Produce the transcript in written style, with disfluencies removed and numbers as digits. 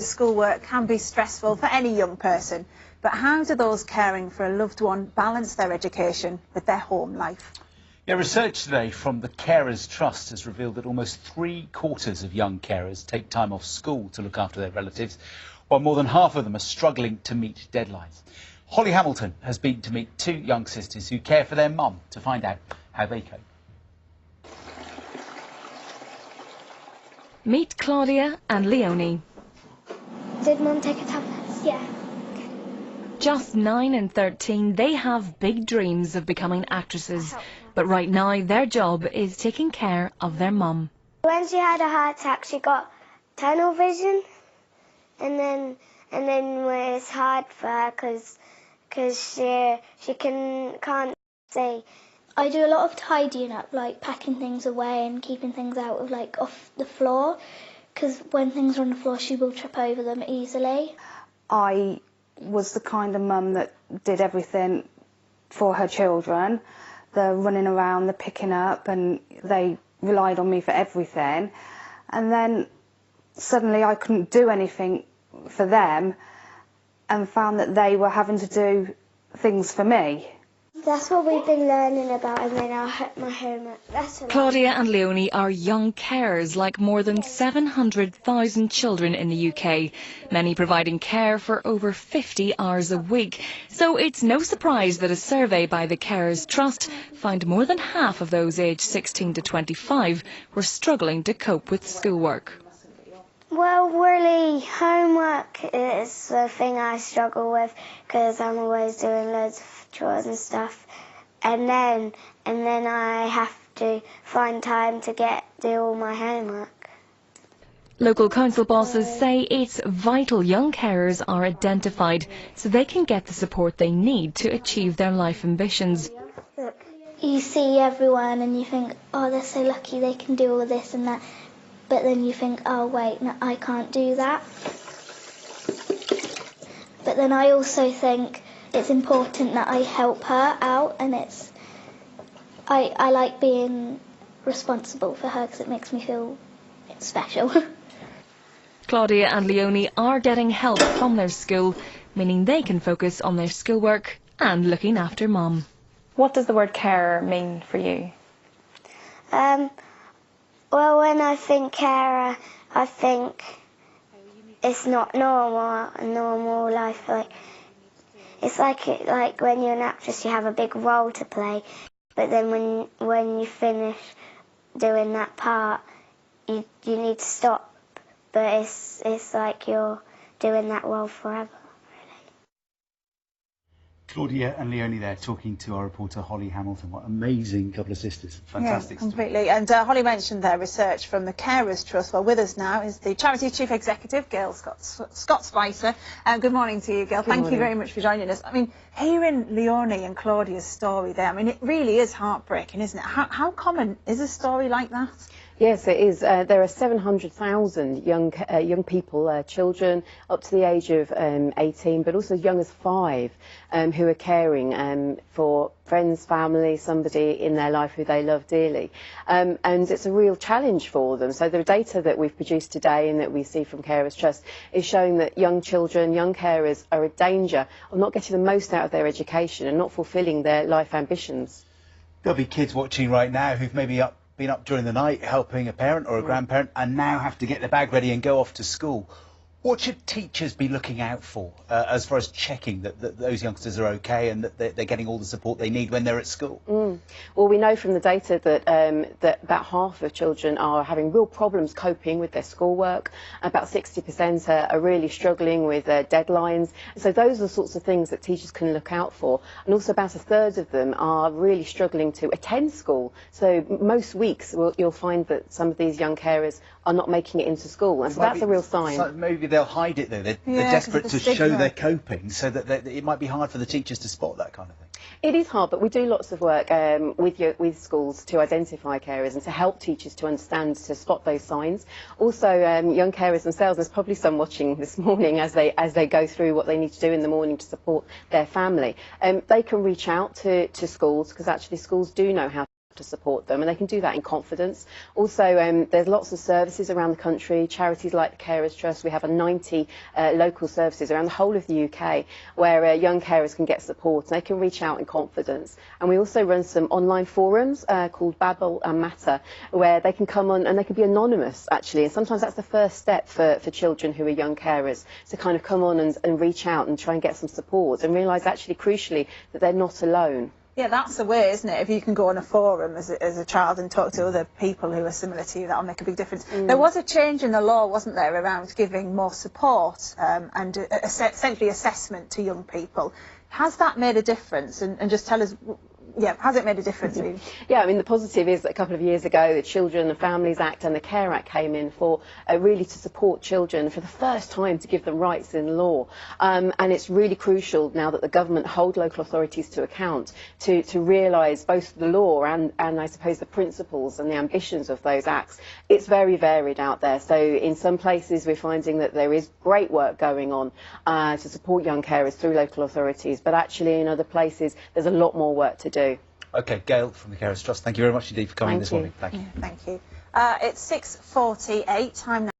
schoolwork can be stressful for any young person, but how do those caring for a loved one balance their education with their home life? Yeah, research today from the Carers Trust has revealed that almost 3/4 of young carers take time off school to look after their relatives, while more than half of them are struggling to meet deadlines. Holly Hamilton has been to meet 2 young sisters who care for their mum to find out how they cope. Meet Claudia and Leonie. Did Mum take her tablets? Yeah. Just 9 and 13, they have big dreams of becoming actresses. But right now, their job is taking care of their mum. When she had a heart attack, she got tunnel vision, and then it's hard for her because she can't see. I do a lot of tidying up, like packing things away and keeping things out of off the floor, because when things are on the floor she will trip over them easily. I was the kind of mum that did everything for her children, the running around, the picking up, and they relied on me for everything. And then suddenly I couldn't do anything for them and found that they were having to do things for me. That's what we've been learning about, and then my homework. Claudia and Leonie are young carers like more than 700,000 children in the UK, many providing care for over 50 hours a week. So it's no surprise that a survey by the Carers Trust found more than half of those aged 16 to 25 were struggling to cope with schoolwork. Well, really, homework is the thing I struggle with because I'm always doing loads of chores and stuff, and then I have to find time to do all my homework. Local council bosses say it's vital young carers are identified so they can get the support they need to achieve their life ambitions. You see everyone and you think, oh, they're so lucky they can do all this and that. But then you think, oh wait, no, I can't do that. But then I also think it's important that I help her out, and I like being responsible for her because it makes me feel special. Claudia and Leonie are getting help from their school, meaning they can focus on their schoolwork and looking after mum. What does the word carer mean for you? Well, when I think carer, I think it's not a normal life. It's like when you're an actress, you have a big role to play, but then when you finish doing that part, you need to stop. But it's like you're doing that role forever. Claudia and Leonie there talking to our reporter Holly Hamilton. What amazing couple of sisters. Fantastic. Yeah, completely. And Holly mentioned their research from the Carers Trust. Well, with us now is the charity chief executive, Gail Scott Spicer. Good morning to you, Gail. Thank you very much for joining us. I mean, hearing Leonie and Claudia's story there, I mean, it really is heartbreaking, isn't it? How common is a story like that? Yes, it is. There are 700,000 young people, children up to the age of 18, but also as young as 5, who are caring for friends, family, somebody in their life who they love dearly. And it's a real challenge for them. So the data that we've produced today and that we see from Carers Trust is showing that young children, young carers are in danger of not getting the most out of their education and not fulfilling their life ambitions. There'll be kids watching right now who've maybe been up during the night helping a parent or a grandparent and now have to get their bag ready and go off to school. What should teachers be looking out for as far as checking that those youngsters are okay and that they're getting all the support they need when they're at school? Well, we know from the data that that about half of children are having real problems coping with their schoolwork. About 60% are really struggling with deadlines. So those are the sorts of things that teachers can look out for. And also about a third of them are really struggling to attend school. So most weeks you'll find that some of these young carers are not making it into school. And so that's a real sign. So maybe they'll hide it though. They're desperate to show they're coping, so that it might be hard for the teachers to spot that kind of thing. It is hard, but we do lots of work with schools to identify carers and to help teachers to understand, to spot those signs. Also, young carers themselves, there's probably some watching this morning as they go through what they need to do in the morning to support their family. They can reach out to schools, because actually schools do know how to support them, and they can do that in confidence. Also, there's lots of services around the country, charities like the Carers Trust. We have 90 local services around the whole of the UK where young carers can get support and they can reach out in confidence. And we also run some online forums called Babble and Matter, where they can come on and they can be anonymous, actually, and sometimes that's the first step for children who are young carers, to kind of come on and reach out and try and get some support and realise, actually, crucially, that they're not alone. Yeah, that's the way, isn't it? If you can go on a forum as a child and talk to other people who are similar to you, that'll make a big difference. There was a change in the law, wasn't there, around giving more support and essentially assessment to young people. Has that made a difference? And just tell us, yeah, has it made a difference? Yeah, I mean, the positive is that a couple of years ago, the Children and Families Act and the Care Act came in for really to support children for the first time, to give them rights in law. And it's really crucial now that the government hold local authorities to account to realise both the law and I suppose the principles and the ambitions of those acts. It's very varied out there. So in some places we're finding that there is great work going on to support young carers through local authorities, but actually in other places there's a lot more work to do. OK, Gail from the Carers Trust, thank you very much indeed for coming this morning. Thank you. Thank you. It's 6:48. Time now.